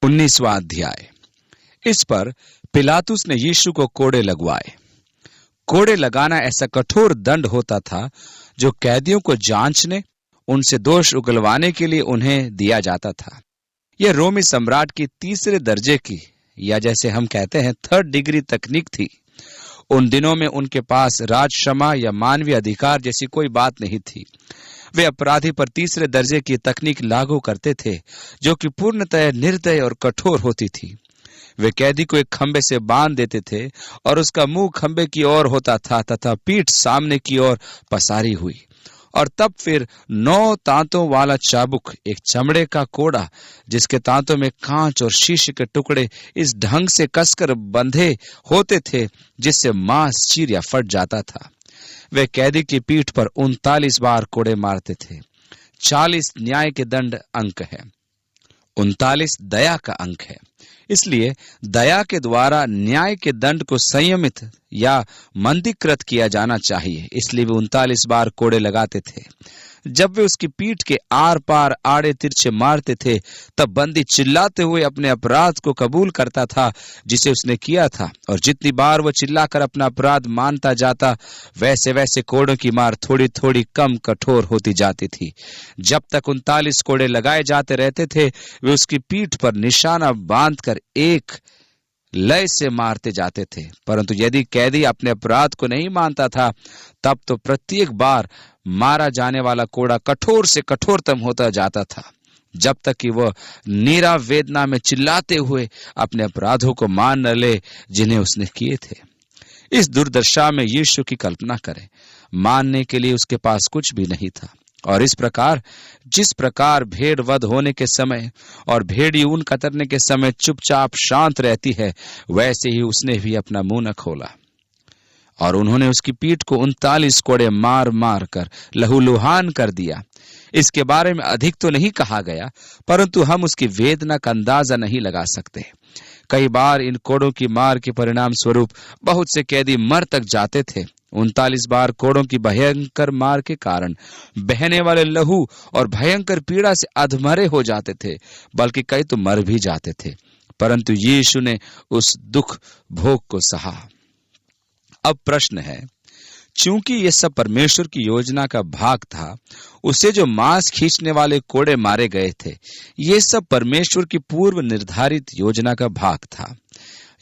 19वां अध्याय। इस पर पिलातुस ने यीशु को कोड़े लगवाए। कोड़े लगाना ऐसा कठोर दंड होता था जो कैदियों को जांचने, उनसे दोष उगलवाने के लिए उन्हें दिया जाता था। यह रोमी सम्राट की तीसरे दर्जे की, या जैसे हम कहते हैं 3rd डिग्री तकनीक थी। उन दिनों में उनके पास राजक्षमा या मानवीय अधिकार जैसी कोई बात नहीं थी। वे अपराधी पर तीसरे दर्जे की तकनीक लागू करते थे, जो कि पूर्णतः निर्दय और कठोर होती थी। वे कैदी को एक खंबे से बांध देते थे और उसका मुंह खंबे की ओर होता था तथा पीठ सामने की ओर पसारी हुई, और तब फिर 9 तांतों वाला चाबुक, एक चमड़े का कोड़ा जिसके तांतों में कांच और शीशे के टुकड़े इस ढंग से कसकर बंधे होते थे जिससे मांस चीर या फट जाता था। वे कैदी की पीठ पर 39 बार कोड़े मारते थे। 40 न्याय के दंड अंक है, 39 दया का अंक है। इसलिए दया के द्वारा न्याय के दंड को संयमित या मंदीकृत किया जाना चाहिए। इसलिए वे 39 बार कोड़े लगाते थे। जब वे उसकी पीठ के आर पार आड़े तिरछे मारते थे, तब बंदी चिल्लाते हुए अपने अपराध को कबूल करता था जिसे उसने किया था, और जितनी बार वह चिल्लाकर अपना अपराध मानता जाता, वैसे वैसे कोड़ों की मार थोड़ी थोड़ी कम कठोर होती जाती थी। जब तक 39 कोड़े लगाए जाते रहते थे, वे उसकी पीठ पर निशाना बांधकर एक लय से मारते जाते थे। परंतु यदि कैदी अपने अपराध को नहीं मानता था, तब तो प्रत्येक बार मारा जाने वाला कोड़ा कठोर से कठोरतम होता जाता था, जब तक कि वह नीरा वेदना में चिल्लाते हुए अपने अपराधों को मान न ले जिन्हें उसने किए थे। इस दुर्दशा में यीशु की कल्पना करें। मानने के लिए उसके पास कुछ भी नहीं था, और इस प्रकार जिस प्रकार भेड़ वध होने के समय और भेड़ी ऊन कतरने के समय चुपचाप शांत रहती है, वैसे ही उसने भी अपना मुंह न खोला। और उन्होंने उसकी पीठ को 39 कोड़े मार मार कर लहूलुहान कर दिया। इसके बारे में अधिक तो नहीं कहा गया, परंतु हम उसकी वेदना का अंदाजा नहीं लगा सकते। कई बार इन कोड़ों की मार के परिणाम स्वरूप बहुत से कैदी मर तक जाते थे। 39 बार कोड़ों की भयंकर मार के कारण बहने वाले लहू और भयंकर पीड़ा से अधमरे हो जाते थे, बल्कि कई तो मर भी जाते थे। परंतु यीशु ने उस दुख भोग को सहा। अब प्रश्न है, चूंकि यह सब परमेश्वर की योजना का भाग था, उसे जो मांस खींचने वाले कोड़े मारे गए थे, ये सब परमेश्वर की पूर्व निर्धारित योजना का भाग था।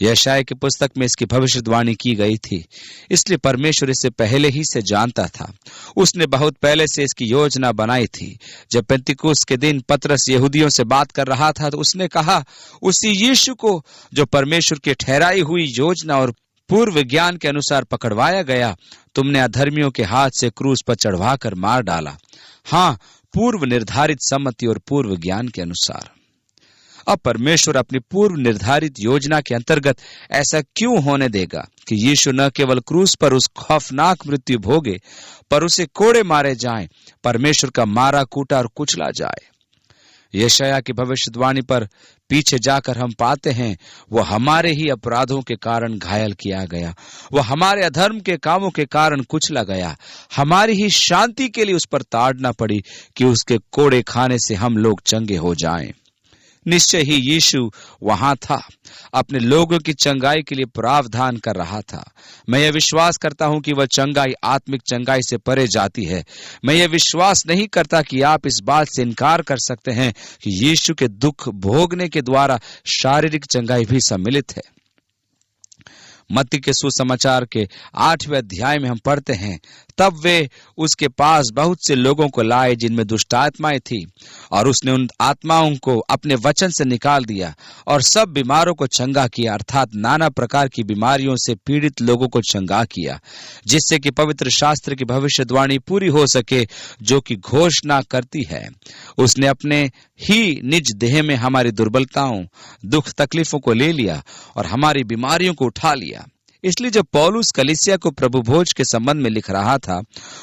यशायाह की पुस्तक में इसकी भविष्यवाणी की गई थी, इसलिए परमेश्वर इसे पहले ही से जानता था। उसने बहुत पहले से इसकी योजना बनाई थी। जब पेंतिकुस्त के दिन पतरस यहूदियों से बात कर रहा था, तो उसने कहा, उसी यीशु को जो परमेश्वर की ठहराई हुई योजना और पूर्व ज्ञान के अनुसार पकड़वाया गया, तुमने अधर्मियों के हाथ से क्रूस पर चढ़वाकर मार डाला। हाँ, पूर्व निर्धारित सम्मति और पूर्व ज्ञान के अनुसार। अब परमेश्वर अपनी पूर्व निर्धारित योजना के अंतर्गत ऐसा क्यों होने देगा कि यीशु न केवल क्रूस पर उस खौफनाक मृत्यु भोगे, पर उसे कोड़े मारे जाएं, परमेश्वर का मारा कूटा और कुचला जाए। यशायाह की भविष्यवाणी पर पीछे जाकर हम पाते हैं, वह हमारे ही अपराधों के कारण घायल किया गया, वह हमारे अधर्म के कामों के कारण कुचला गया, हमारी ही शांति के लिए उस पर ताड़ना पड़ी कि उसके कोड़े खाने से हम लोग चंगे हो जाएं। निश्चय ही यीशु वहां था, अपने लोगों की चंगाई के लिए प्रावधान कर रहा था। मैं यह विश्वास करता हूं कि वह चंगाई आत्मिक चंगाई से परे जाती है। मैं यह विश्वास नहीं करता कि आप इस बात से इनकार कर सकते हैं कि यीशु के दुख भोगने के द्वारा शारीरिक चंगाई भी सम्मिलित है। मत्ती के सुसमाचार के 8वें अध्याय में हम पढ़ते हैं, तब वे उसके पास बहुत से लोगों को लाए जिनमें दुष्ट आत्माएं थी, और उसने उन आत्माओं को अपने वचन से निकाल दिया और सब बीमारों को चंगा किया, अर्थात नाना प्रकार की बीमारियों से पीड़ित लोगों को चंगा किया, जिससे कि पवित्र शास्त्र की भविष्यवाणी पूरी हो सके, जो कि घोषणा करती है, उसने अपने ही निज देह में हमारी दुर्बलताओं, दुख तकलीफों को ले लिया और हमारी बीमारियों को उठा लिया। इसलिए जब पौलुस कलीसिया को प्रभु भोज के संबंध में लिख रहा था,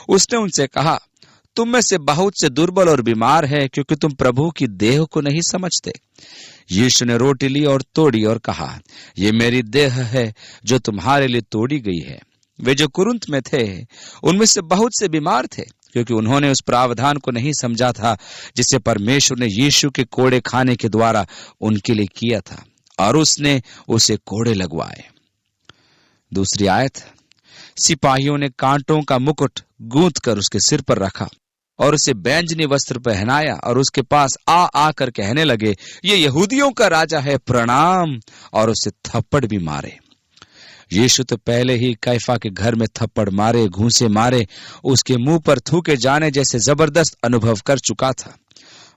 उसने उनसे कहा, तुम में से बहुत से दुर्बल और बीमार हैं, क्योंकि तुम प्रभु की देह को नहीं समझते। यीशु ने रोटी ली और तोड़ी और कहा, ये मेरी देह है जो तुम्हारे लिए तोड़ी गई है। वे जो कुरिन्थ में थे, उनमें से बहुत से बीमार थे, क्योंकि उन्होंने उस प्रावधान को नहीं समझा था जिसे परमेश्वर ने यीशु के कोड़े खाने के द्वारा उनके लिए किया था, और उसने उसे कोड़े लगवाए। दूसरी आयत, सिपाहियों ने कांटों का मुकुट गूंथ कर उसके सिर पर रखा और उसे बैंजनी वस्त्र पहनाया और उसके पास आकर कहने लगे, ये यहूदियों का राजा है, प्रणाम, और उसे थप्पड़ भी मारे। यीशु तो पहले ही कैफा के घर में थप्पड़ मारे, घूंसे मारे, उसके मुंह पर थूके जाने जैसे जबरदस्त अनुभव कर चुका था।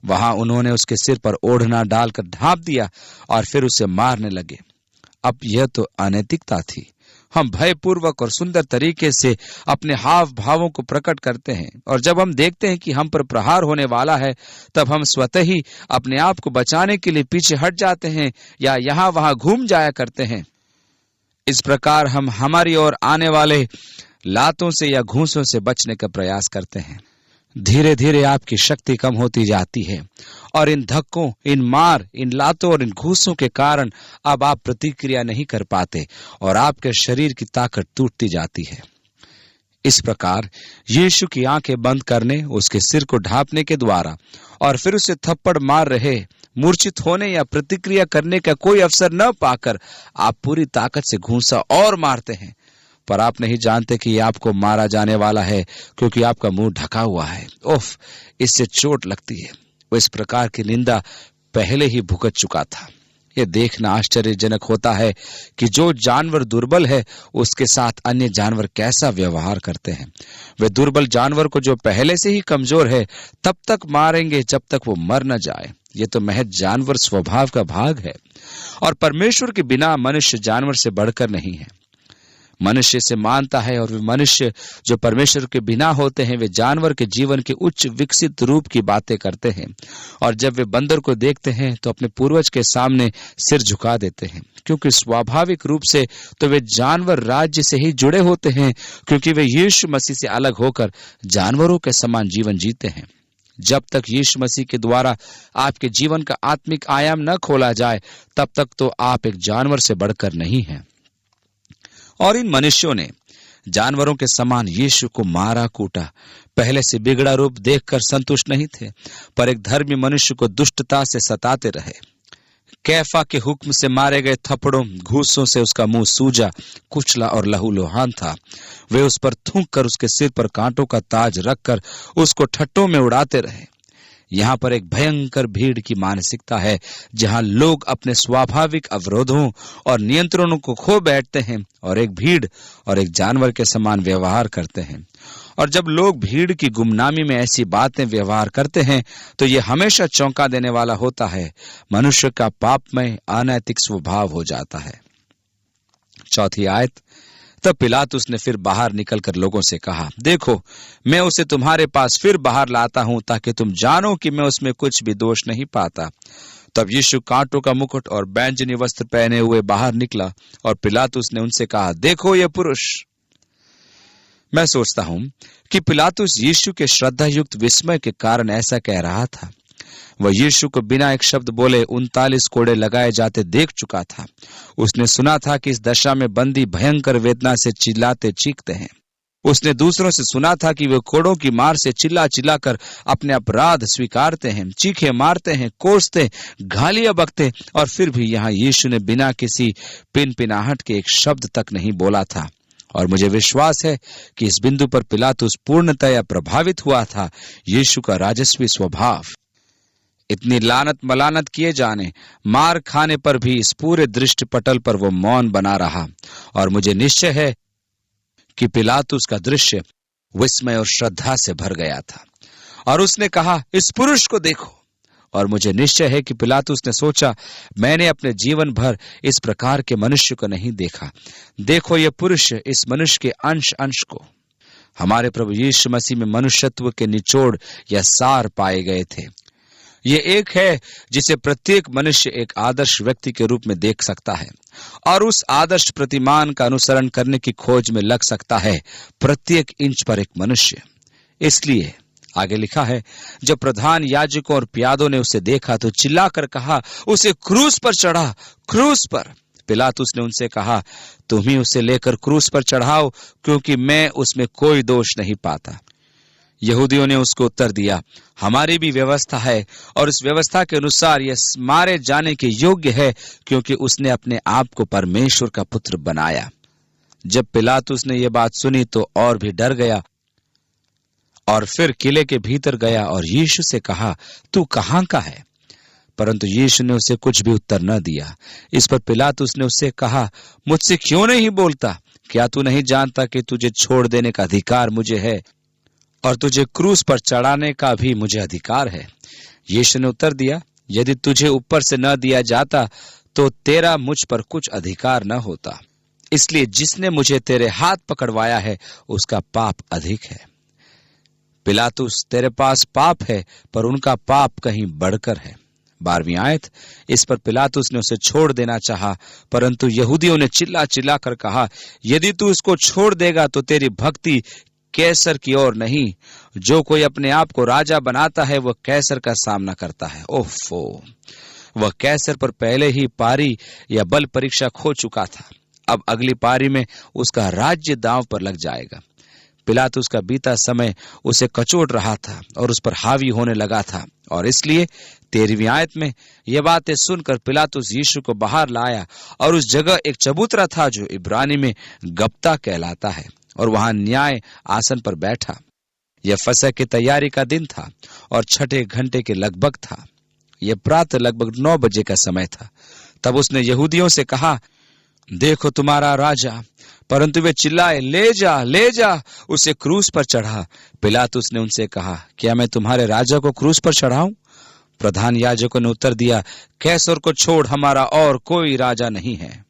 वहां उन्होंने उसके सिर पर ओढ़ना डालकर ढांप दिया और फिर उसे मारने लगे। अब यह तो अनैतिकता थी। हम भयपूर्वक और सुंदर तरीके से अपने हाव भावों को प्रकट करते हैं, और जब हम देखते हैं कि हम पर प्रहार होने वाला है, तब हम स्वतः ही अपने आप को बचाने के लिए पीछे हट जाते हैं या यहाँ वहां घूम जाया करते हैं। इस प्रकार हम हमारी ओर आने वाले लातों से या घूंसों से बचने का प्रयास करते हैं। धीरे धीरे आपकी शक्ति कम होती जाती है और इन धक्कों, इन मार, इन लातों और इन घूंसों के कारण अब आप प्रतिक्रिया नहीं कर पाते और आपके शरीर की ताकत टूटती जाती है। इस प्रकार यीशु की आंखें बंद करने, उसके सिर को ढांपने के द्वारा और फिर उसे थप्पड़ मार रहे मूर्छित होने या प्रतिक्रिया करने का कोई अवसर न पाकर आप पूरी ताकत से घूंसा और मारते हैं, पर आप नहीं जानते कि आपको मारा जाने वाला है क्योंकि आपका मुंह ढका हुआ है। उफ, इससे चोट लगती है। वो इस प्रकार की निंदा पहले ही भुगत चुका था। यह देखना आश्चर्यजनक होता है कि जो जानवर दुर्बल है उसके साथ अन्य जानवर कैसा व्यवहार करते हैं। वे दुर्बल जानवर को जो पहले से ही कमजोर है तब तक मारेंगे जब तक वो मर न जाए। ये तो महज जानवर स्वभाव का भाग है, और परमेश्वर के बिना मनुष्य जानवर से बढ़कर नहीं है। मनुष्य से मानता है, और वे मनुष्य जो परमेश्वर के बिना होते हैं वे जानवर के जीवन के उच्च विकसित रूप की बातें करते हैं, और जब वे बंदर को देखते हैं तो अपने पूर्वज के सामने सिर झुका देते हैं, क्योंकि स्वाभाविक रूप से तो वे जानवर राज्य से ही जुड़े होते हैं, क्योंकि वे यीशु मसीह से अलग होकर जानवरों के समान जीवन जीते हैं। जब तक यीशु मसीह के द्वारा आपके जीवन का आत्मिक आयाम न खोला जाए तब तक तो आप एक जानवर से बढ़कर नहीं हैं। और इन मनुष्यों ने जानवरों के समान यीशु को मारा कूटा। पहले से बिगड़ा रूप देखकर संतुष्ट नहीं थे, पर एक धर्मी मनुष्य को दुष्टता से सताते रहे। कैफा के हुक्म से मारे गए थप्पड़ों, घूंसों से उसका मुंह सूजा, कुचला और लहूलुहान था। वे उस पर थूक कर उसके सिर पर कांटों का ताज रखकर उसको ठट्टों में उड़ाते रहे। यहाँ पर एक भयंकर भीड़ की मानसिकता है, जहाँ लोग अपने स्वाभाविक अवरोधों और नियंत्रणों को खो बैठते हैं और एक भीड़ और एक जानवर के समान व्यवहार करते हैं। और जब लोग भीड़ की गुमनामी में ऐसी बातें व्यवहार करते हैं तो ये हमेशा चौंका देने वाला होता है। मनुष्य का पापमय अनैतिक स्वभाव हो जाता है। चौथी आयत, तब पिलातुस ने फिर बाहर निकलकर लोगों से कहा, देखो, मैं उसे तुम्हारे पास फिर बाहर लाता हूं ताकि तुम जानो कि मैं उसमें कुछ भी दोष नहीं पाता। तब यीशु कांटों का मुकुट और बैंजनी वस्त्र पहने हुए बाहर निकला और पिलातुस ने उनसे कहा, देखो ये पुरुष। मैं सोचता हूं कि पिलातुस यीशु के श्रद्धा युक्त विस्मय के कारण ऐसा कह रहा था। वह यीशु को बिना एक शब्द बोले 39 कोड़े लगाए जाते देख चुका था। उसने सुना था कि इस दशा में बंदी भयंकर वेदना से चिल्लाते चीखते हैं। उसने दूसरों से सुना था कि वे कोड़ों की मार से चिल्ला चिल्लाकर अपने अपराध स्वीकारते हैं, चीखे मारते हैं, कोसते, गालियां बकते, और फिर भी यहाँ यीशु ने बिना किसी पिनपिनाहट के एक शब्द तक नहीं बोला था। और मुझे विश्वास है कि इस बिंदु पर पिलातुस पूर्णतया प्रभावित हुआ था। यीशु का राजस्वी स्वभाव, इतनी लानत मलानत किए जाने, मार खाने पर भी इस पूरे दृष्टि पटल पर वो मौन बना रहा। और मुझे निश्चय है कि पिलातुस का दृश्य विस्मय और श्रद्धा से भर गया था और उसने कहा, इस पुरुष को देखो। और मुझे निश्चय है कि पिलातुस ने सोचा, मैंने अपने जीवन भर इस प्रकार के मनुष्य को नहीं देखा। देखो ये पुरुष, इस मनुष्य के अंश अंश को। हमारे प्रभु यीशु मसीह में मनुष्यत्व के निचोड़ या सार पाए गए थे। ये एक है जिसे प्रत्येक मनुष्य एक आदर्श व्यक्ति के रूप में देख सकता है और उस आदर्श प्रतिमान का अनुसरण करने की खोज में लग सकता है, प्रत्येक इंच पर एक मनुष्य। इसलिए आगे लिखा है, जब प्रधान याजकों और प्यादों ने उसे देखा तो चिल्लाकर कहा, उसे क्रूस पर चढ़ा, क्रूस पर। पिलातुस ने उनसे कहा, तुम ही उसे लेकर क्रूस पर चढ़ाओ, क्योंकि मैं उसमें कोई दोष नहीं पाता। यहूदियों ने उसको उत्तर दिया, हमारी भी व्यवस्था है और इस व्यवस्था के अनुसार यह मारे जाने के योग्य है, क्योंकि उसने अपने आप को परमेश्वर का पुत्र बनाया। जब पिलातुस ने यह बात सुनी तो और भी डर गया और फिर किले के भीतर गया और यीशु से कहा, तू कहाँ का है? परंतु यीशु ने उसे कुछ भी उत्तर न दिया। इस पर पिलातुस ने उससे कहा, मुझसे क्यों नहीं बोलता? क्या तू नहीं जानता कि तुझे छोड़ देने का अधिकार मुझे है और तुझे क्रूस पर चढ़ाने का भी मुझे अधिकार है? यीशु ने उत्तर दिया, यदि तुझे ऊपर से न दिया जाता तो तेरा मुझ पर कुछ अधिकार न होता। इसलिए जिसने मुझे तेरे हाथ पकड़वाया है उसका पाप अधिक है। पिलातुस, तेरे पास पाप है, पर उनका पाप कहीं बढ़कर है। 12वीं आयत। इस पर पिलातुस ने उसे छोड़ देना चाहा, परंतु यहूदियों ने चिल्ला चिल्ला कर कहा, यदि तू इसको छोड़ देगा तो तेरी भक्ति कैसर की ओर नहीं। जो कोई अपने आप को राजा बनाता है वह कैसर का सामना करता है। ओफो, वह कैसर पर पहले ही पारी या बल परीक्षा खो चुका था। अब अगली पारी में उसका राज्य दांव पर लग जाएगा। पिलातुस का बीता समय उसे कचोट रहा था और उस पर हावी होने लगा था, और इसलिए 13वीं आयत में यह बातें सुनकर पिलातुस यीशु को बाहर लाया और उस जगह एक चबूतरा था जो इब्रानी में गब्ता कहलाता है, और वहां न्याय आसन पर बैठा। यह फसह की तैयारी का दिन था और 6 घंटे के लगभग था। यह प्रातः लगभग 9 बजे का समय था। तब उसने यहूदियों से कहा, देखो तुम्हारा राजा। परंतु वे चिल्लाए, ले जा, ले जा, उसे क्रूस पर चढ़ा। पिलातुस ने उनसे कहा, क्या मैं तुम्हारे राजा को क्रूस पर चढ़ाऊं? प्रधान याजकों ने उत्तर दिया, कैसर को छोड़, हमारा और कोई राजा नहीं है।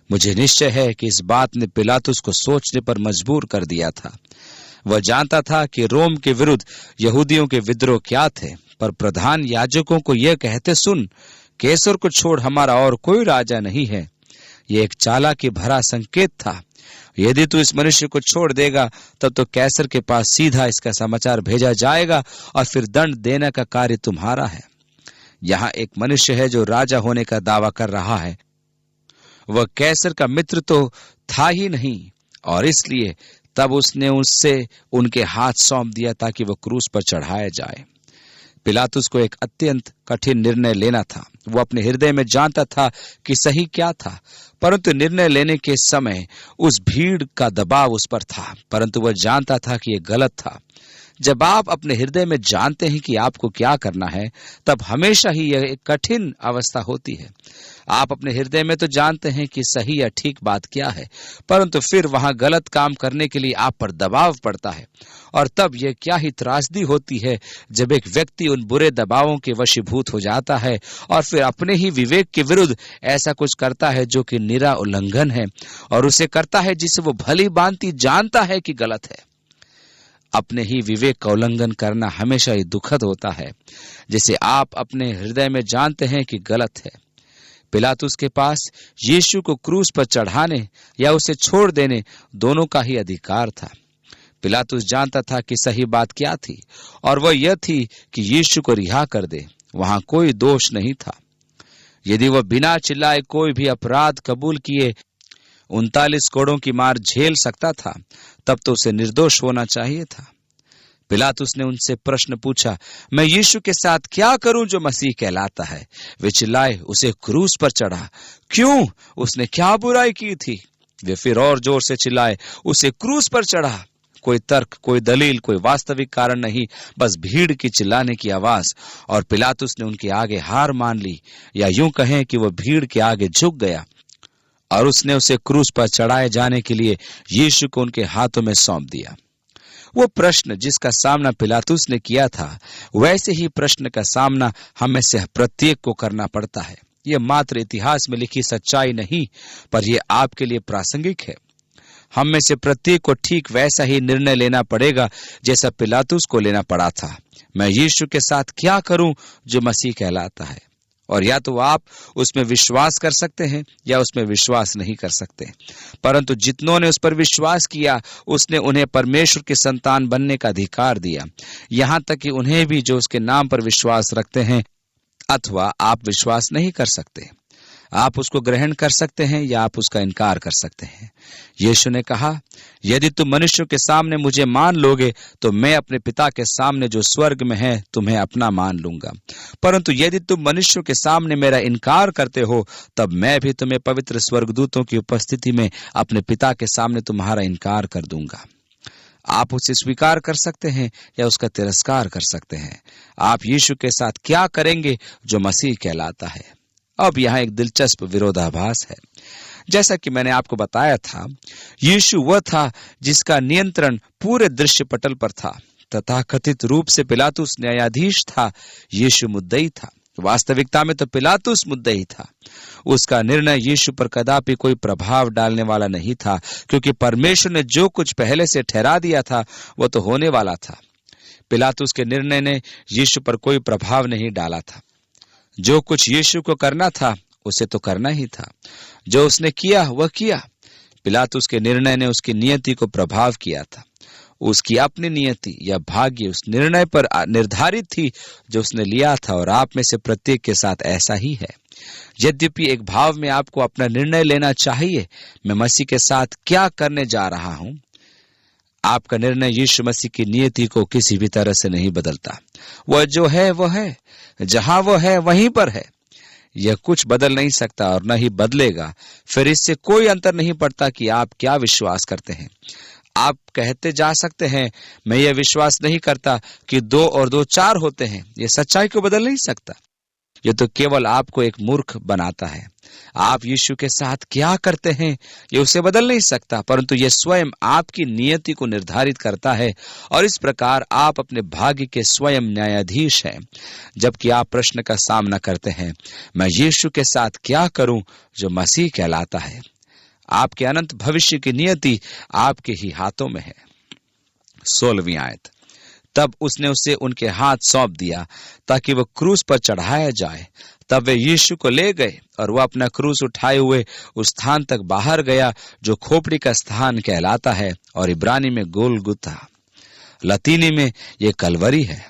मुझे निश्चय है कि इस बात ने पिलातुस को सोचने पर मजबूर कर दिया था। वह जानता था कि रोम के विरुद्ध यहूदियों के विद्रोह क्या थे, पर प्रधान याजकों को यह कहते सुन, कैसर को छोड़, हमारा और कोई राजा नहीं है, यह एक चालाकी भरा संकेत था। यदि तू इस मनुष्य को छोड़ देगा तब तो कैसर के पास सीधा इसका समाचार भेजा जाएगा और फिर दंड देने का कार्य तुम्हारा है। यहाँ एक मनुष्य है जो राजा होने का दावा कर रहा है। वह कैसर का मित्र तो था ही नहीं, और इसलिए तब उसने उससे उनके हाथ सौंप दिया ताकि वह क्रूस पर चढ़ाया जाए। पिलातुस को एक अत्यंत कठिन निर्णय लेना था। वो अपने हृदय में जानता था कि सही क्या था, परंतु निर्णय लेने के समय उस भीड़ का दबाव उस पर था, परंतु वह जानता था कि यह गलत था। जब आप अपने हृदय में जानते हैं कि आपको क्या करना है, तब हमेशा ही यह एक कठिन अवस्था होती है। आप अपने हृदय में तो जानते हैं कि सही या ठीक बात क्या है, परंतु फिर वहां गलत काम करने के लिए आप पर दबाव पड़ता है, और तब यह क्या ही त्रासदी होती है जब एक व्यक्ति उन बुरे दबावों के वशीभूत हो जाता है और फिर अपने ही विवेक के विरुद्ध ऐसा कुछ करता है जो कि निरा उल्लंघन है, और उसे करता है जिसे वो भली भांति जानता है कि गलत है। अपने ही विवेक का उल्लंघन करना हमेशा ही दुखद होता है, जिसे आप अपने हृदय में जानते हैं कि गलत है। पिलातुस के पास यीशु को क्रूस पर चढ़ाने या उसे छोड़ देने दोनों का ही अधिकार था। पिलातुस जानता था कि सही बात क्या थी, और वह यह थी कि यीशु को रिहा कर दे। वहां कोई दोष नहीं था। यदि वह बिना चिल्लाए कोई भी अपराध कबूल किए 39 कोड़ों की मार झेल सकता था, तब तो उसे निर्दोष होना चाहिए था। पिलातुस ने उनसे प्रश्न पूछा, मैं यीशु के साथ क्या करूं जो मसीह कहलाता है? वे चिल्लाए, उसे क्रूस पर चढ़ा। क्यों? उसने क्या बुराई की थी? वे फिर और जोर से चिल्लाए, उसे क्रूस पर चढ़ा। कोई तर्क, कोई दलील, कोई वास्तविक कारण नहीं, बस भीड़ की चिल्लाने की आवाज। और पिलातुस ने उनके आगे हार मान ली, या यूं कहें कि वह भीड़ के आगे झुक गया, और उसने उसे क्रूस पर चढ़ाए जाने के लिए यीशु को उनके हाथों में सौंप दिया। वो प्रश्न जिसका सामना पिलातुस ने किया था, वैसे ही प्रश्न का सामना हम में से प्रत्येक को करना पड़ता है। यह मात्र इतिहास में लिखी सच्चाई नहीं, पर यह आपके लिए प्रासंगिक है। हम में से प्रत्येक को ठीक वैसा ही निर्णय लेना पड़ेगा जैसा पिलातुस को लेना पड़ा था। मैं यीशु के साथ क्या करूं जो मसीह कहलाता है? और या तो आप उसमें विश्वास कर सकते हैं या उसमें विश्वास नहीं कर सकते, परंतु जितनों ने उस पर विश्वास किया उसने उन्हें परमेश्वर के संतान बनने का अधिकार दिया, यहाँ तक कि उन्हें भी जो उसके नाम पर विश्वास रखते हैं। अथवा आप विश्वास नहीं कर सकते। आप उसको ग्रहण कर सकते हैं या आप उसका इनकार कर सकते हैं। यीशु ने कहा, यदि तुम मनुष्यों के सामने मुझे मान लोगे तो मैं अपने पिता के सामने जो स्वर्ग में है तुम्हें अपना मान लूंगा। परंतु यदि तुम मनुष्यों के सामने मेरा इनकार करते हो तब मैं भी तुम्हें पवित्र स्वर्गदूतों की उपस्थिति में अपने पिता के सामने तुम्हारा इनकार कर दूंगा। आप उसे स्वीकार कर सकते हैं या उसका तिरस्कार कर सकते हैं। आप यीशु के साथ क्या करेंगे जो मसीह कहलाता है। अब यहाँ एक दिलचस्प विरोधाभास है। जैसा कि मैंने आपको बताया था, यीशु वह था जिसका नियंत्रण पूरे दृश्य पटल पर था। तथाकथित रूप से पिलातुस न्यायाधीश था, यीशु मुद्दई था। वास्तविकता में तो पिलातुस मुद्दई था। उसका निर्णय यीशु पर कदापि कोई प्रभाव डालने वाला नहीं था, क्योंकि परमेश्वर ने जो कुछ पहले से ठहरा दिया था वो तो होने वाला था। पिलातुस के निर्णय ने यीशु पर कोई प्रभाव नहीं डाला था। जो कुछ यीशु को करना था उसे तो करना ही था। जो उसने किया वह किया। पिलातुस के निर्णय ने उसकी नियति को प्रभाव किया था। उसकी अपनी नियति या भाग्य उस निर्णय पर निर्धारित थी जो उसने लिया था, और आप में से प्रत्येक के साथ ऐसा ही है। यद्यपि एक भाव में आपको अपना निर्णय लेना चाहिए, मैं मसीह के साथ क्या करने जा रहा हूं। आपका निर्णय यीशु मसीह की नियति को किसी भी तरह से नहीं बदलता। वह जो है वह है, जहां वह है वहीं पर है। यह कुछ बदल नहीं सकता और न ही बदलेगा। फिर इससे कोई अंतर नहीं पड़ता कि आप क्या विश्वास करते हैं। आप कहते जा सकते हैं, मैं यह विश्वास नहीं करता कि 2 और 2 4 होते हैं। यह सच्चाई को बदल नहीं सकता। यह तो केवल आपको एक मूर्ख बनाता है। आप यीशु के साथ क्या करते हैं यह उसे बदल नहीं सकता, परंतु यह स्वयं आपकी नियति को निर्धारित करता है, और इस प्रकार आप अपने भाग्य के स्वयं न्यायाधीश हैं। जबकि आप प्रश्न का सामना करते हैं, मैं यीशु के साथ क्या करूं जो मसीह कहलाता है। आपके अनंत भविष्य की नियति आपके ही हाथों में है। 16वीं आयत, तब उसने उसे उनके हाथ सौंप दिया ताकि वह क्रूस पर चढ़ाया जाए। तब वे यीशु को ले गए और वह अपना क्रूस उठाए हुए उस स्थान तक बाहर गया जो खोपड़ी का स्थान कहलाता है, और इब्रानी में गोलगुथा, लतीनी में यह कलवरी है।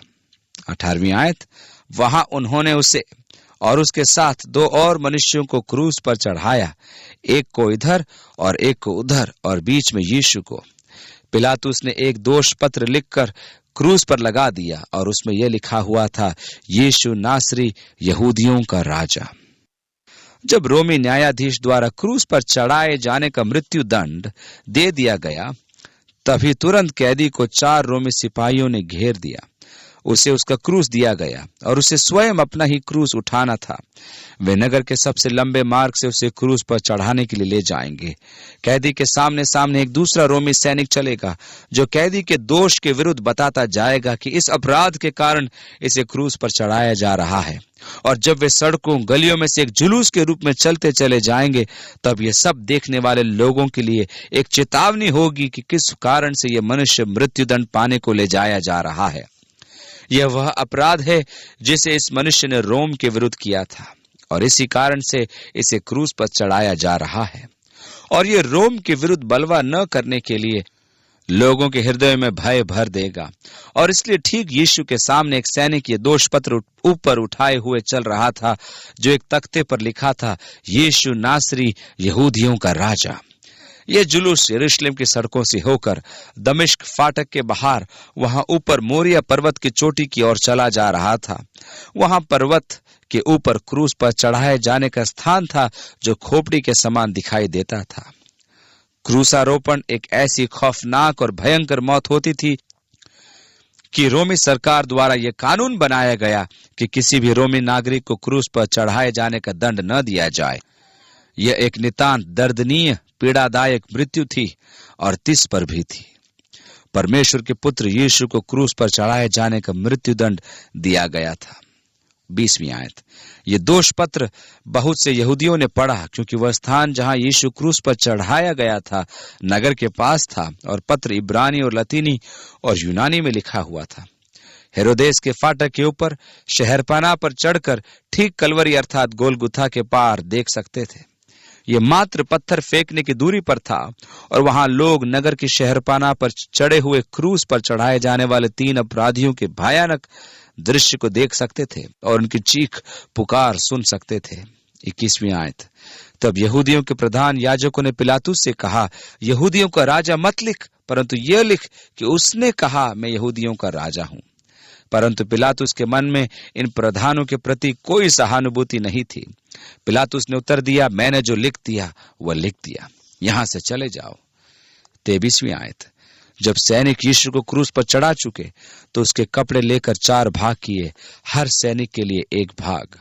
18वीं आयत, वहां उन्होंने उसे और उसके साथ 2 और मनुष्यों को क्रूस पर चढ़ाया, एक को इधर और एक को उधर, और बीच में यीशु को। पिलातुस ने एक दोष पत्र लिखकर क्रूस पर लगा दिया, और उसमें यह लिखा हुआ था, यीशु नासरी, यहूदियों का राजा। जब रोमी न्यायाधीश द्वारा क्रूस पर चढ़ाए जाने का मृत्यु दंड दे दिया गया, तभी तुरंत कैदी को 4 रोमी सिपाहियों ने घेर दिया। उसे उसका क्रूस दिया गया और उसे स्वयं अपना ही क्रूस उठाना था। वे नगर के सबसे लंबे मार्ग से उसे क्रूस पर चढ़ाने के लिए ले जाएंगे। कैदी के सामने सामने एक दूसरा रोमी सैनिक चलेगा जो कैदी के दोष के विरुद्ध बताता जाएगा कि इस अपराध के कारण इसे क्रूस पर चढ़ाया जा रहा है। और जब वे सड़कों गलियों में से एक जुलूस के रूप में चलते चले जाएंगे, तब ये सब देखने वाले लोगों के लिए एक चेतावनी होगी कि किस कारण से यह मनुष्य मृत्युदंड पाने को ले जाया जा रहा है। यह वह अपराध है जिसे इस मनुष्य ने रोम के विरुद्ध किया था, और इसी कारण से इसे क्रूस पर चढ़ाया जा रहा है। और यह रोम के विरुद्ध बलवा न करने के लिए लोगों के हृदय में भय भर देगा। और इसलिए ठीक यीशु के सामने एक सैनिक ये दोष पत्र ऊपर उठाए हुए चल रहा था, जो एक तख्ते पर लिखा था, यीशु नासरी, यहूदियों का राजा। यह जुलूस यरूशलेम की सड़कों से होकर दमिश्क फाटक के बाहर वहां ऊपर मोरिया पर्वत की चोटी की ओर चला जा रहा था। वहां पर्वत के ऊपर क्रूस पर चढ़ाए जाने का स्थान था जो खोपड़ी के समान दिखाई देता था। क्रूसारोपण एक ऐसी खौफनाक और भयंकर मौत होती थी कि रोमी सरकार द्वारा यह कानून बनाया गया कि किसी भी रोमी नागरिक को क्रूस पर चढ़ाए जाने का दंड न दिया जाए। यह एक नितांत दर्दनीय पीड़ादायक मृत्यु थी और तिस पर भी थी। परमेश्वर के पुत्र यीशु को क्रूस पर चढ़ाए जाने का मृत्युदंड दिया गया था। 20वीं आयत, ये दोष पत्र बहुत से यहूदियों ने पढ़ा, क्योंकि वह स्थान जहां यीशु क्रूस पर चढ़ाया गया था नगर के पास था, और पत्र इब्रानी और लतीनी और यूनानी में लिखा हुआ था। हेरोदेस के फाटक के ऊपर शहरपाना पर चढ़कर ठीक कलवरी अर्थात गोलगुथा के पार देख सकते थे। यह मात्र पत्थर फेंकने की दूरी पर था, और वहां लोग नगर की शहरपाना पर चढ़े हुए क्रूस पर चढ़ाए जाने वाले 3 अपराधियों के भयानक दृश्य को देख सकते थे और उनकी चीख पुकार सुन सकते थे। 21वीं आयत। तब यहूदियों के प्रधान याजकों ने पिलातुस से कहा, यहूदियों का राजा मत लिख, परंतु यह लिख कि उसने कहा, मैं यहूदियों का राजा हूं। परंतु पिलातुस के मन में इन प्रधानों के प्रति कोई सहानुभूति नहीं थी। पिलातुस ने उत्तर दिया, मैंने जो लिख दिया वह लिख दिया, यहां से चले जाओ। 23वीं आयत। जब सैनिक यीशु को क्रूस पर चढ़ा चुके तो उसके कपड़े लेकर 4 भाग किए, हर सैनिक के लिए एक भाग।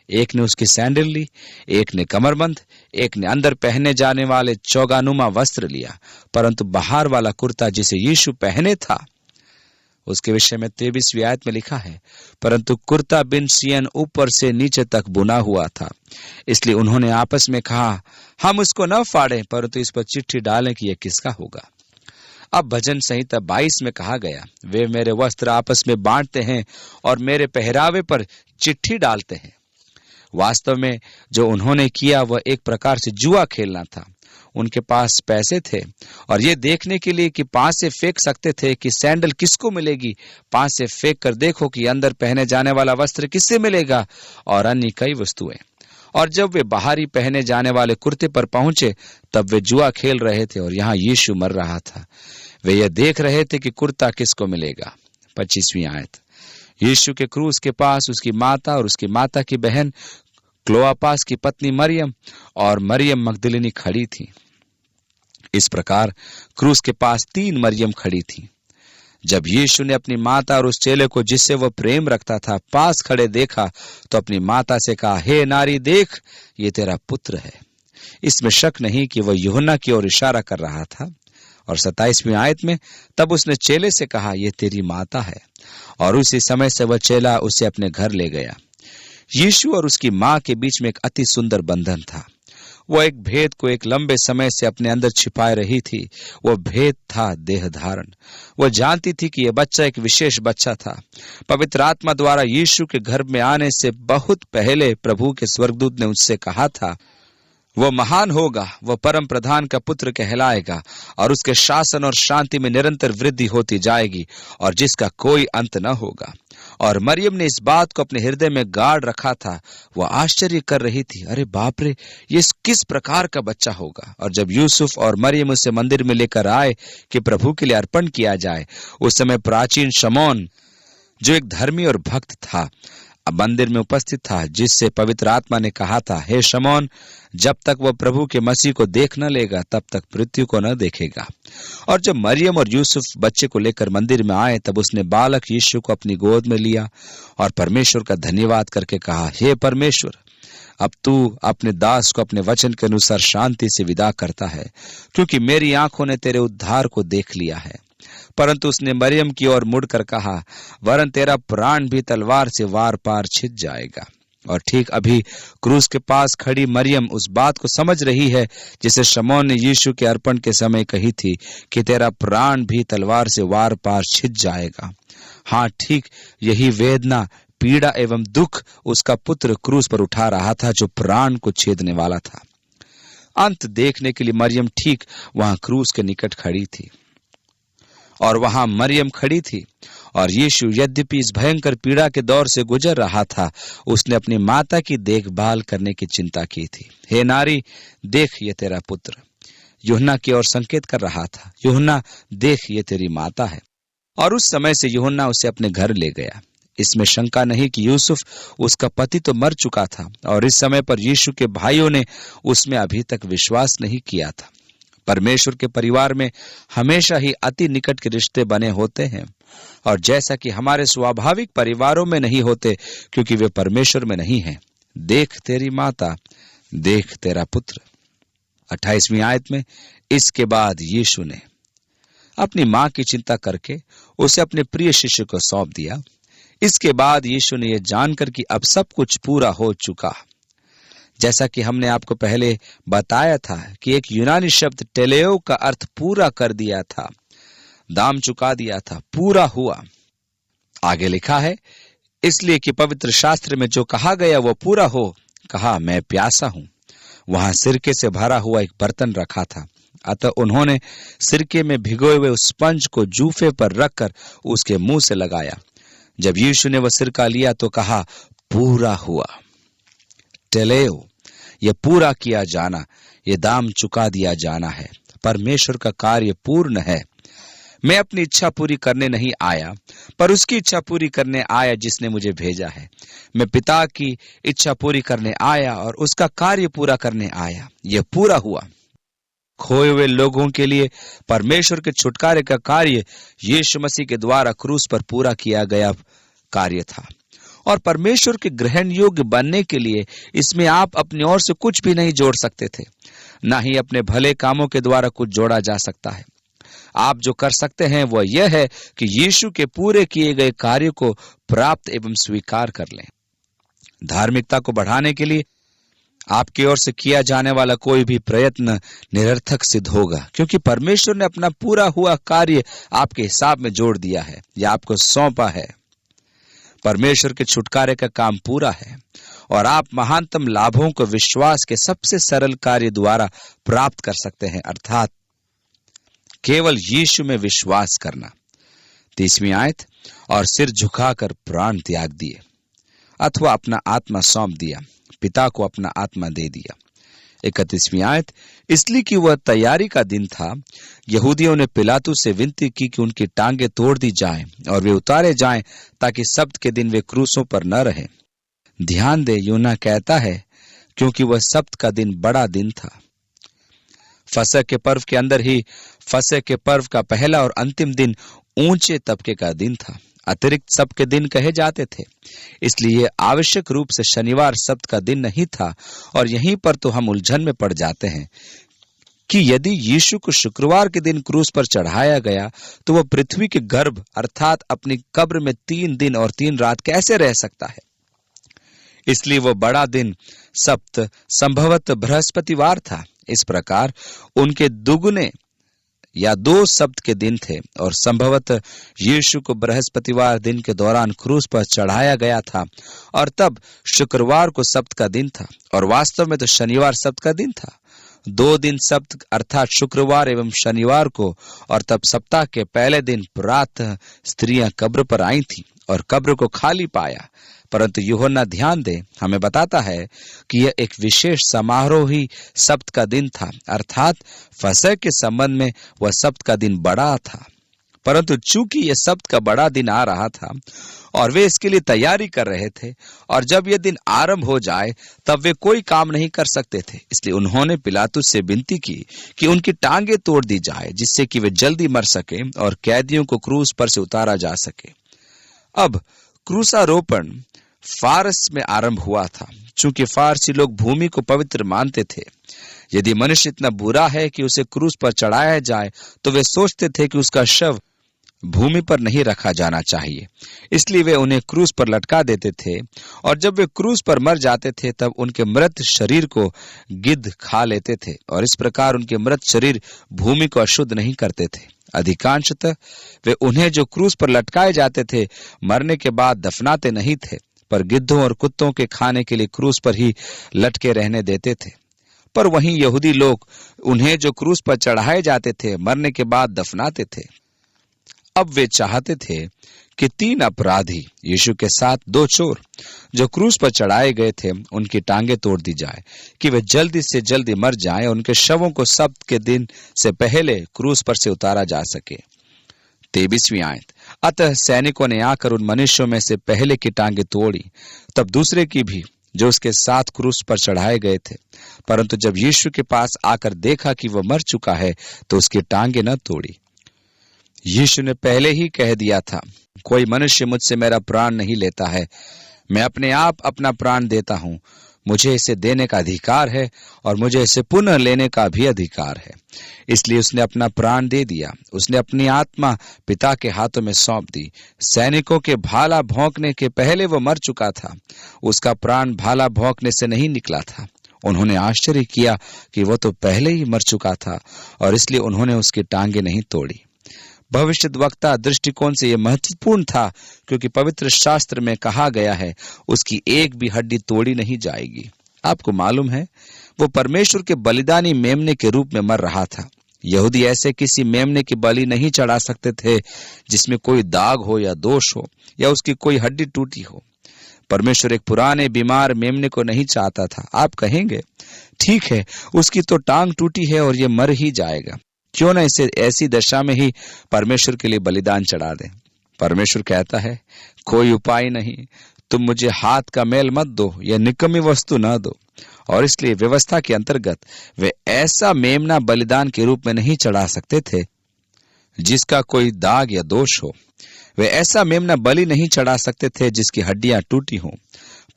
एक ने उसकी सैंडल ली, एक ने कमरबंद, एक ने अंदर पहने जाने वाले चौगानुमा वस्त्र लिया, परंतु बाहर वाला कुर्ता जिसे यीशु पहने था उसके विषय में 23वीं आयत में लिखा है, परंतु कुर्ता बिन सियन ऊपर से नीचे तक बुना हुआ था, इसलिए उन्होंने आपस में कहा, हम उसको न फाड़ें, परंतु इस पर चिट्ठी डालें कि यह किसका होगा। अब भजन संहिता 22 में कहा गया, वे मेरे वस्त्र आपस में बांटते हैं और मेरे पहरावे पर चिट्ठी डालते हैं। वास्तव में जो उन्होंने किया वह एक प्रकार से जुआ खेलना था। उनके पास पैसे थे और ये देखने के लिए कि 5 से फेंक सकते थे कि सैंडल किसको मिलेगी, 5 से फेंक कर देखो कि अंदर पहने जाने वाला वस्त्र किससे मिलेगा, और अन्य कई वस्तुएं। और जब वे बाहरी पहने जाने वाले कुर्ते पर पहुंचे तब वे जुआ खेल रहे थे और यहाँ यीशु मर रहा था। वे यह देख रहे थे कि कुर्ता किसको मिलेगा। 25वीं आयत। यीशु के क्रूस के पास उसकी माता और उसकी माता की बहन क्लोआपास की पत्नी मरियम और मरियम मगदलिनी खड़ी थी। इस प्रकार क्रूस के पास 3 मरियम खड़ी थी। जब यीशु ने अपनी माता और उस चेले को जिससे वह प्रेम रखता था पास खड़े देखा तो अपनी माता से कहा, हे नारी, देख, ये तेरा पुत्र है। इसमें शक नहीं कि वह यूहन्ना की ओर इशारा कर रहा था। और 27वीं आयत में, तब उसने चेले से कहा, ये तेरी माता है, और उसी समय से वह चेला उसे अपने घर ले गया। यीशु और उसकी मां के बीच में एक अति सुंदर बंधन था। वह एक भेद को एक लंबे समय से अपने अंदर छिपाए रही थी। वह भेद था देह धारण। वह जानती थी कि यह बच्चा एक विशेष बच्चा था। पवित्र आत्मा द्वारा यीशु के गर्भ में आने से बहुत पहले प्रभु के स्वर्गदूत ने उससे कहा था, वह महान होगा, वह परम प्रधान का पुत्र कहलाएगा, और उसके शासन और शांति में निरंतर वृद्धि होती जाएगी, और जिसका कोई अंत न होगा। और मरियम ने इस बात को अपने हृदय में गाड़ रखा था। वह आश्चर्य कर रही थी, अरे बाप रे, ये किस प्रकार का बच्चा होगा। और जब यूसुफ और मरियम उसे मंदिर में लेकर आए कि प्रभु के लिए अर्पण किया जाए, उस समय प्राचीन शमौन, जो एक धर्मी और भक्त था, मंदिर में उपस्थित था, जिससे पवित्र आत्मा ने कहा था, हे शमौन, जब तक वह प्रभु के मसीह को देख न लेगा तब तक मृत्यु को न देखेगा। और जब मरियम और यूसुफ बच्चे को लेकर मंदिर में आए तब उसने बालक यीशु को अपनी गोद में लिया और परमेश्वर का धन्यवाद करके कहा, हे परमेश्वर, अब तू अपने दास को अपने वचन के अनुसार शांति से विदा करता है, क्योंकि मेरी आंखों ने तेरे उद्धार को देख लिया है। परंतु उसने मरियम की ओर मुड़कर कहा, वरन तेरा प्राण भी तलवार से वार पार छिद जाएगा। और ठीक अभी क्रूस के पास खड़ी मरियम उस बात को समझ रही है जिसे शमौन ने यीशु के अर्पण के समय कही थी कि तेरा प्राण भी तलवार से वार पार छिद जाएगा। हाँ, ठीक यही वेदना, पीड़ा एवं दुख उसका पुत्र क्रूस पर उठा रहा था, जो प्राण को छेदने वाला था। अंत देखने के लिए मरियम ठीक वहां क्रूस के निकट खड़ी थी, और वहां मरियम खड़ी थी। और यीशु यद्यपि इस भयंकर पीड़ा के दौर से गुजर रहा था, उसने अपनी माता की देखभाल करने की चिंता की थी। हे नारी, देख, ये तेरा पुत्र। यूहन्ना की ओर संकेत कर रहा था, यूहन्ना, देख, ये तेरी माता है। और उस समय से यूहन्ना उसे अपने घर ले गया। इसमें शंका नहीं कि यूसुफ, उसका पति, तो मर चुका था, और इस समय पर यीशु के भाइयों ने उसमें अभी तक विश्वास नहीं किया था। परमेश्वर के परिवार में हमेशा ही अति निकट के रिश्ते बने होते हैं, और जैसा कि हमारे स्वाभाविक परिवारों में नहीं होते, क्योंकि वे परमेश्वर में नहीं हैं। देख तेरी माता, देख तेरा पुत्र। 28वीं आयत में, इसके बाद यीशु ने अपनी मां की चिंता करके उसे अपने प्रिय शिष्य को सौंप दिया। इसके बाद यीशु ने यह जानकर कि अब सब कुछ पूरा हो चुका, जैसा कि हमने आपको पहले बताया था कि एक यूनानी शब्द टेलेओ का अर्थ पूरा कर दिया था, दाम चुका दिया था, पूरा हुआ। आगे लिखा है, इसलिए कि पवित्र शास्त्र में जो कहा गया वो पूरा हो, कहा, मैं प्यासा हूं। वहां सिरके से भरा हुआ एक बर्तन रखा था, अतः उन्होंने सिरके में भिगोए हुए उस स्पंज को जूफे पर रखकर उसके मुंह से लगाया। जब यीशु ने वह सिरका लिया तो कहा, पूरा हुआ। टेलेओ यह पूरा किया जाना, यह दाम चुका दिया जाना है। परमेश्वर का कार्य पूर्ण है। मैं अपनी इच्छा पूरी करने नहीं आया, पर उसकी इच्छा पूरी करने आया जिसने मुझे भेजा है। मैं पिता की इच्छा पूरी करने आया और उसका कार्य पूरा करने आया। यह पूरा हुआ। खोए हुए लोगों के लिए परमेश्वर के छुटकारे का कार्य यीशु मसीह के द्वारा क्रूस पर पूरा किया गया कार्य था, और परमेश्वर के ग्रहण योग्य बनने के लिए इसमें आप अपनी ओर से कुछ भी नहीं जोड़ सकते थे, ना ही अपने भले कामों के द्वारा कुछ जोड़ा जा सकता है। आप जो कर सकते हैं वह यह है कि यीशु के पूरे किए गए कार्य को प्राप्त एवं स्वीकार कर लें। धार्मिकता को बढ़ाने के लिए आपकी ओर से किया जाने वाला कोई भी प्रयत्न निरर्थक सिद्ध होगा, क्योंकि परमेश्वर ने अपना पूरा हुआ कार्य आपके हिसाब में जोड़ दिया है या आपको सौंपा है। परमेश्वर के छुटकारे का काम पूरा है और आप महानतम लाभों को विश्वास के सबसे सरल कार्य द्वारा प्राप्त कर सकते हैं, अर्थात केवल यीशु में विश्वास करना। 30वीं आयत, और सिर झुकाकर प्राण त्याग दिए अथवा अपना आत्मा सौंप दिया, पिता को अपना आत्मा दे दिया। 31वीं आयत, इसलिए कि वह तैयारी का दिन था, यहूदियों ने पिलातुस से विनती की कि उनकी टांगे तोड़ दी जाएं और वे उतारे जाएं, ताकि सब्त के दिन वे क्रूसों पर न रहें। ध्यान दे, यूना कहता है क्योंकि वह सब्त का दिन बड़ा दिन था। फसह के पर्व के अंदर ही फसह के पर्व का पहला और अंतिम दिन ऊंचे तबके का दिन था। अतिरिक्त सब्त के दिन कहे जाते थे, इसलिए आवश्यक रूप से शनिवार सब्त का दिन नहीं था। और यहीं पर तो हम उलझन में पड़ जाते हैं कि यदि यीशु को शुक्रवार के दिन क्रूस पर चढ़ाया गया तो वह पृथ्वी के गर्भ अर्थात अपनी कब्र में 3 दिन और 3 रात कैसे रह सकता है। इसलिए वह बड़ा दिन सब्त संभवतः बृहस्पतिवार था। इस प्रकार उनके दुगने या 2 सब्त के दिन थे और संभवतः यीशु को बृहस्पतिवार दिन के दौरान क्रूस पर चढ़ाया गया था और तब शुक्रवार को सब्त का दिन था और वास्तव में तो शनिवार सब्त का दिन था। 2 दिन सब्त अर्थात शुक्रवार एवं शनिवार को, और तब सप्ताह के पहले दिन प्रातः स्त्रियां कब्र पर आई थीं और कब्र को खाली पाया। परंतु यूहन्ना ध्यान दे हमें बताता है कि यह एक विशेष समारोही सब्त का दिन था, अर्थात फसह के संबंध में वह सब्त का दिन बड़ा था। परंतु चूंकि यह सब्त का बड़ा दिन आ रहा था और वे इसके लिए तैयारी कर रहे थे, और जब यह दिन आरंभ हो जाए तब वे कोई काम नहीं कर सकते थे, इसलिए उन्होंने पिलातुस से विनती की कि उनकी टांगे तोड़ दी जाए, जिससे कि वे जल्दी मर सके और कैदियों को क्रूस पर से उतारा जा सके। अब क्रूसारोपण फारस में आरंभ हुआ था। चूंकि फारसी लोग भूमि को पवित्र मानते थे, यदि मनुष्य इतना बुरा है कि उसे क्रूस पर चढ़ाया जाए तो वे सोचते थे कि उसका शव भूमि पर नहीं रखा जाना चाहिए, इसलिए वे उन्हें क्रूस पर लटका देते थे। और जब वे क्रूस पर मर जाते थे तब उनके मृत शरीर को गिद्ध खा लेते थे, और इस प्रकार उनके मृत शरीर भूमि को अशुद्ध नहीं करते थे। अधिकांशतः वे उन्हें जो क्रूस पर लटकाए जाते थे मरने के बाद दफनाते नहीं थे, पर गिद्धों और कुत्तों के खाने के लिए क्रूस पर ही लटके रहने देते थे। पर वहीं यहूदी लोग उन्हें जो क्रूस पर चढ़ाए जाते थे मरने के बाद दफनाते थे। अब वे चाहते थे कि 3 अपराधी यीशु के साथ 2 चोर जो क्रूस पर चढ़ाए गए थे उनकी टांगे तोड़ दी जाए, कि वे जल्दी से जल्दी मर जाएं और उनके शवों को सब्त के दिन से पहले क्रूस पर से उतारा जा सके। 23वीं आयत, अतः सैनिकों ने आकर उन मनुष्यों में से पहले की टांगे तोड़ी, तब दूसरे की भी जो उसके साथ क्रूस पर चढ़ाए गए थे। परंतु जब यीशु के पास आकर देखा कि वह मर चुका है तो उसकी टांगे न तोड़ी। यीशु ने पहले ही कह दिया था, कोई मनुष्य मुझसे मेरा प्राण नहीं लेता है, मैं अपने आप अपना प्राण देता हूं। मुझे इसे देने का अधिकार है और मुझे इसे पुनः लेने का भी अधिकार है। इसलिए उसने अपना प्राण दे दिया। उसने अपनी आत्मा पिता के हाथों में सौंप दी। सैनिकों के भाला भौंकने के पहले वो मर चुका था। उसका प्राण भाला भौंकने से नहीं निकला था। उन्होंने आश्चर्य किया कि वो तो पहले ही मर चुका था और इसलिए उन्होंने उसकी टांगे नहीं तोड़ी। भविष्यद्वक्ता दृष्टिकोण से यह महत्वपूर्ण था, क्योंकि पवित्र शास्त्र में कहा गया है उसकी एक भी हड्डी तोड़ी नहीं जाएगी। आपको मालूम है वो परमेश्वर के बलिदानी मेमने के रूप में मर रहा था। यहूदी ऐसे किसी मेमने की बलि नहीं चढ़ा सकते थे जिसमें कोई दाग हो या दोष हो या उसकी कोई हड्डी टूटी हो। परमेश्वर एक पुराने बीमार मेमने को नहीं चाहता था। आप कहेंगे, ठीक है, उसकी तो टांग टूटी है और ये मर ही जाएगा, क्यों ना इसे ऐसी दशा में ही परमेश्वर के लिए बलिदान चढ़ा दें। परमेश्वर कहता है, कोई उपाय नहीं, तुम मुझे हाथ का मैल मत दो, यह निकम्मी वस्तु न दो। और इसलिए व्यवस्था के अंतर्गत वे ऐसा मेमना बलिदान के रूप में नहीं चढ़ा सकते थे जिसका कोई दाग या दोष हो। वे ऐसा मेमना बलि नहीं चढ़ा सकते थे जिसकी हड्डियां टूटी हों।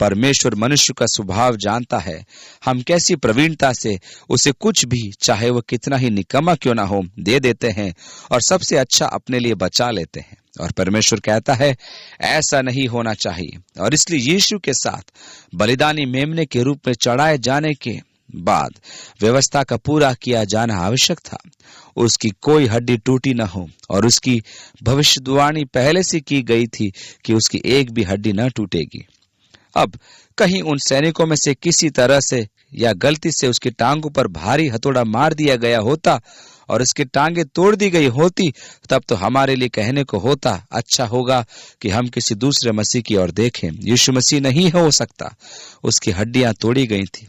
परमेश्वर मनुष्य का स्वभाव जानता है। हम कैसी प्रवीणता से उसे कुछ भी, चाहे वह कितना ही निकम्मा क्यों ना हो, दे देते हैं और सबसे अच्छा अपने लिए बचा लेते हैं। और परमेश्वर कहता है, ऐसा नहीं होना चाहिए। और इसलिए यीशु के साथ बलिदानी मेमने के रूप में चढ़ाए जाने के बाद व्यवस्था का पूरा किया जाना आवश्यक था। उसकी कोई हड्डी टूटी न हो और उसकी भविष्यवाणी पहले से की गई थी कि उसकी एक भी हड्डी न टूटेगी। अब कहीं उन सैनिकों में से किसी तरह से या गलती से उसकी टांगों पर भारी हथौड़ा मार दिया गया होता और उसकी टांगें तोड़ दी गई होती, तब तो हमारे लिए कहने को होता, अच्छा होगा कि हम किसी दूसरे मसीह की ओर देखें। यीशु मसीह नहीं हो सकता, उसकी हड्डियां तोड़ी गई थी।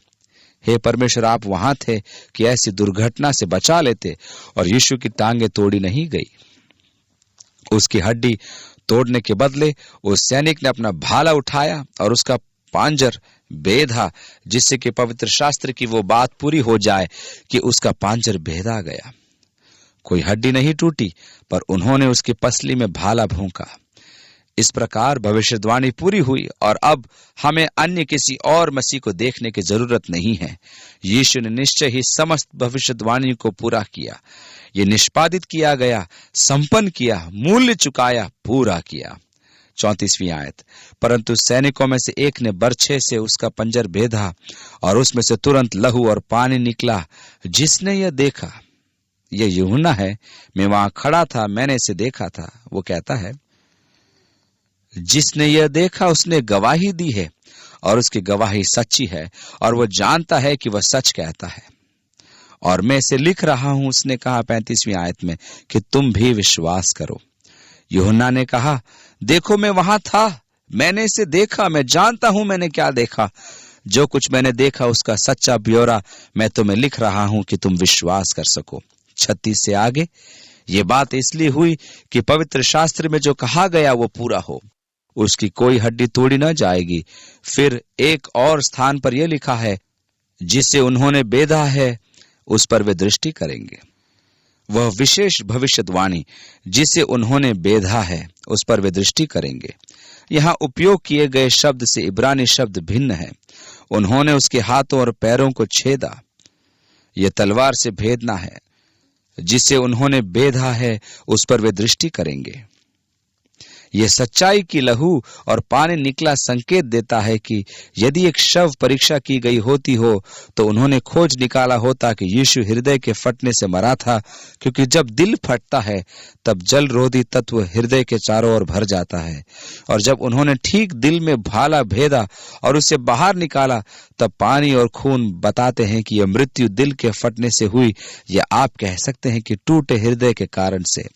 हे परमेश्वर, आप वहां थे कि ऐसी दुर्घटना से बचा लेते और यीशु की टांगें तोड़ी नहीं गई। उसकी हड्डी तोड़ने के बदले उस सैनिक ने अपना भाला उठाया और उसका पांजर बेधा, जिससे कि पवित्र शास्त्र की वो बात पूरी हो जाए कि उसका पांजर बेधा गया। कोई हड्डी नहीं टूटी, पर उन्होंने उसकी पसली में भाला भोंका। इस प्रकार भविष्यवाणी पूरी हुई और अब हमें अन्य किसी और मसीह को देखने की जरूरत नहीं है। यीशु ने निश्चय ही समस्त भविष्यवाणी को पूरा किया। ये निष्पादित किया गया, संपन्न किया, मूल्य चुकाया, पूरा किया। 34वीं आयत, परंतु सैनिकों में से एक ने बर्छे से उसका पंजर बेधा और उसमें से तुरंत लहू और पानी निकला। जिसने यह देखा, यह यूहन्ना है, मैं वहां खड़ा था, मैंने इसे देखा था। वो कहता है, जिसने यह देखा उसने गवाही दी है और उसकी गवाही सच्ची है और वह जानता है कि वह सच कहता है। और मैं इसे लिख रहा हूं, उसने कहा 35वीं आयत में, कि तुम भी विश्वास करो। यूहन्ना ने कहा, देखो मैं वहां था, मैंने इसे देखा, मैं जानता हूं मैंने क्या देखा। जो कुछ मैंने देखा उसका सच्चा ब्यौरा मैं तुम्हें लिख रहा हूं कि तुम विश्वास कर सको। 36 से आगे, ये बात इसलिए हुई कि पवित्र शास्त्र में जो कहा गया वो पूरा हो, उसकी कोई हड्डी तोड़ी न जाएगी। फिर एक और स्थान पर यह लिखा है, जिसे उन्होंने बेधा है उस पर वे दृष्टि करेंगे। वह विशेष भविष्यवाणी जिसे उन्होंने बेधा है उस पर वे दृष्टि करेंगे। यहाँ उपयोग किए गए शब्द से इब्रानी शब्द भिन्न है। उन्होंने उसके हाथों और पैरों को छेदा, यह तलवार से भेदना है। जिसे उन्होंने बेधा है उस पर वे दृष्टि करेंगे। यह सच्चाई की लहू और पानी निकला संकेत देता है कि यदि एक शव परीक्षा की गई होती हो तो उन्होंने खोज निकाला होता कि यीशु हृदय के फटने से मरा था, क्योंकि जब दिल फटता है तब जल रोधी तत्व हृदय के चारों ओर भर जाता है। और जब उन्होंने ठीक दिल में भाला भेदा और उसे बाहर निकाला, तब पानी और खून बताते हैं कि यह मृत्यु दिल के फटने से हुई, या आप कह सकते हैं कि टूटे हृदय के कारण से।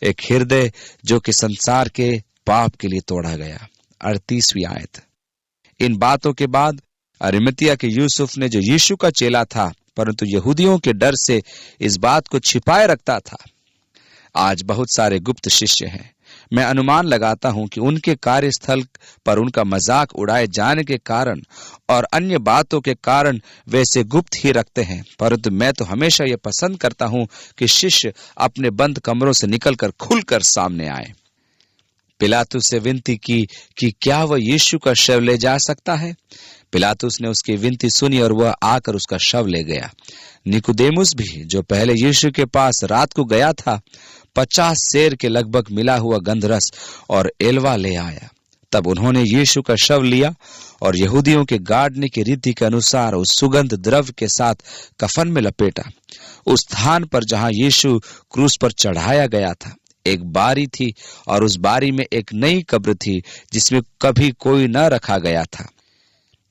एक हृदय जो कि संसार के पाप के लिए तोड़ा गया। 38वीं आयत, इन बातों के बाद अरिमतिया के यूसुफ ने, जो यीशु का चेला था परंतु यहूदियों के डर से इस बात को छिपाए रखता था। आज बहुत सारे गुप्त शिष्य हैं। मैं अनुमान लगाता हूं कि उनके कार्यस्थल पर उनका मजाक उड़ाए जाने के कारण और अन्य बातों के कारण वे इसे गुप्त ही रखते हैं, परंतु मैं तो हमेशा यह पसंद करता हूं कि शिष्य अपने बंद कमरों से निकलकर खुलकर सामने आए। पिलातुस से विनती की कि क्या वह यीशु का शव ले जा सकता है। पिलातुस ने उसकी विनती सुनी और वह आकर उसका शव ले गया। निकुदेमुस भी, जो पहले यीशु के पास रात को गया था, 50 सेर के लगभग मिला हुआ गंधरस और एलवा ले आया। तब उन्होंने यीशु का शव लिया और यहूदियों के गाड़ने की रीति के अनुसार उस सुगंध द्रव्य के साथ कफन में लपेटा। उस स्थान पर जहां यीशु क्रूस पर चढ़ाया गया था एक बारी थी और उस बारी में एक नई कब्र थी जिसमें कभी कोई न रखा गया था।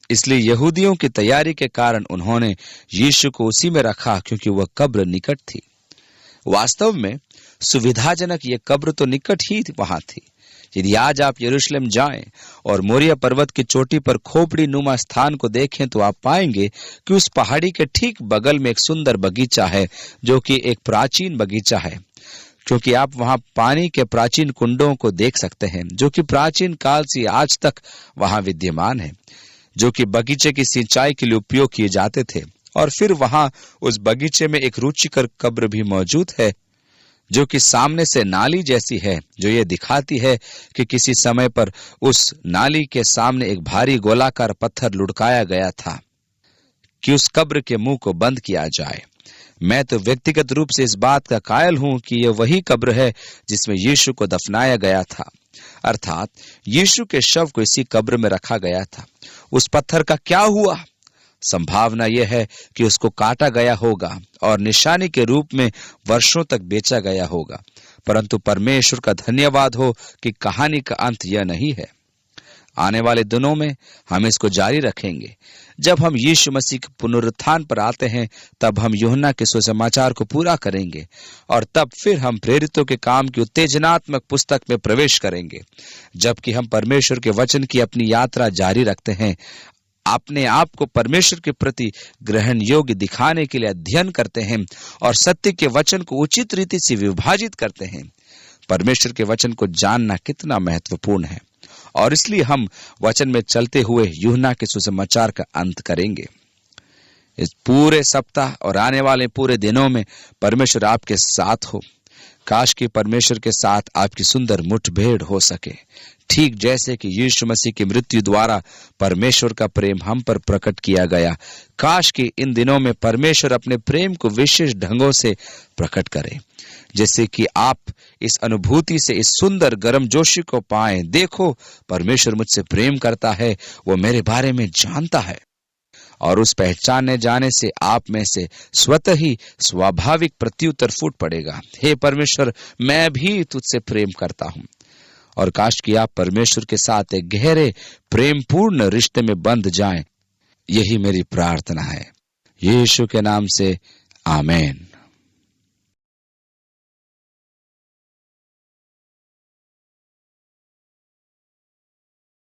इसलिए यहूदियों की तैयारी के कारण उन्होंने यीशु को उसी में रखा, क्योंकि वह कब्र निकट थी। वास्तव में सुविधाजनक यह कब्र तो निकट ही वहां थी, यदि आज आप यरूशलेम जाएं और मोरिया पर्वत की चोटी पर खोपड़ी नुमा स्थान को देखें तो आप पाएंगे कि उस पहाड़ी के ठीक बगल में एक सुंदर बगीचा है, जो कि एक प्राचीन बगीचा है, क्योंकि आप वहां पानी के प्राचीन कुंडों को देख सकते हैं, जो कि प्राचीन काल से आज तक वहां विद्यमान है, जो कि बगीचे की सिंचाई के लिए उपयोग किए जाते थे। और फिर वहां उस बगीचे में एक रुचिकर कब्र भी मौजूद है, जो कि सामने से नाली जैसी है, जो ये दिखाती है कि किसी समय पर उस नाली के सामने एक भारी गोलाकार पत्थर लुढ़काया गया था कि उस कब्र के मुंह को बंद किया जाए। मैं तो व्यक्तिगत रूप से इस बात का कायल हूं कि यह वही कब्र है जिसमें यीशु को दफनाया गया था, अर्थात यीशु के शव को इसी कब्र में रखा गया था। उस पत्थर का क्या हुआ? संभावना यह है कि उसको काटा गया होगा और निशानी के रूप में वर्षों तक बेचा गया होगा, परंतु परमेश्वर का धन्यवाद हो कि कहानी का अंत यह नहीं है। आने वाले दिनों में हम इसको जारी रखेंगे। जब हम यीशु मसीह के पुनरुत्थान पर आते हैं, तब हम यूहन्ना के सुसमाचार को पूरा करेंगे और तब फिर हम प्रेरितों के काम की उत्तेजनात्मक पुस्तक में प्रवेश करेंगे। जबकि हम परमेश्वर के वचन की अपनी यात्रा जारी रखते हैं, अपने आप को परमेश्वर के प्रति ग्रहण योग्य दिखाने के लिए अध्ययन करते हैं और सत्य के वचन को उचित रीति से विभाजित करते हैं। परमेश्वर के वचन को जानना कितना महत्वपूर्ण है, और इसलिए हम वचन में चलते हुए यूहन्ना के सुसमाचार का अंत करेंगे। इस पूरे सप्ताह और आने वाले पूरे दिनों में परमेश्वर आपके साथ हो। काश कि परमेश्वर के साथ आपकी सुंदर मुठभेड़ हो सके, ठीक जैसे कि यीशु मसीह की मृत्यु द्वारा परमेश्वर का प्रेम हम पर प्रकट किया गया। काश कि इन दिनों में परमेश्वर अपने प्रेम को विशेष ढंगों से प्रकट करे, जैसे कि आप इस अनुभूति से इस सुंदर गर्मजोशी को पाएं। देखो, परमेश्वर मुझसे प्रेम करता है, वो मेरे बारे में जानता है, और उस पहचानने जाने से आप में से स्वतः ही स्वाभाविक प्रत्युत्तर फूट पड़ेगा, हे परमेश्वर, मैं भी तुझसे प्रेम करता हूं। और काश कि आप परमेश्वर के साथ एक गहरे प्रेमपूर्ण रिश्ते में बंध जाएं। यही मेरी प्रार्थना है, यीशु के नाम से, आमीन।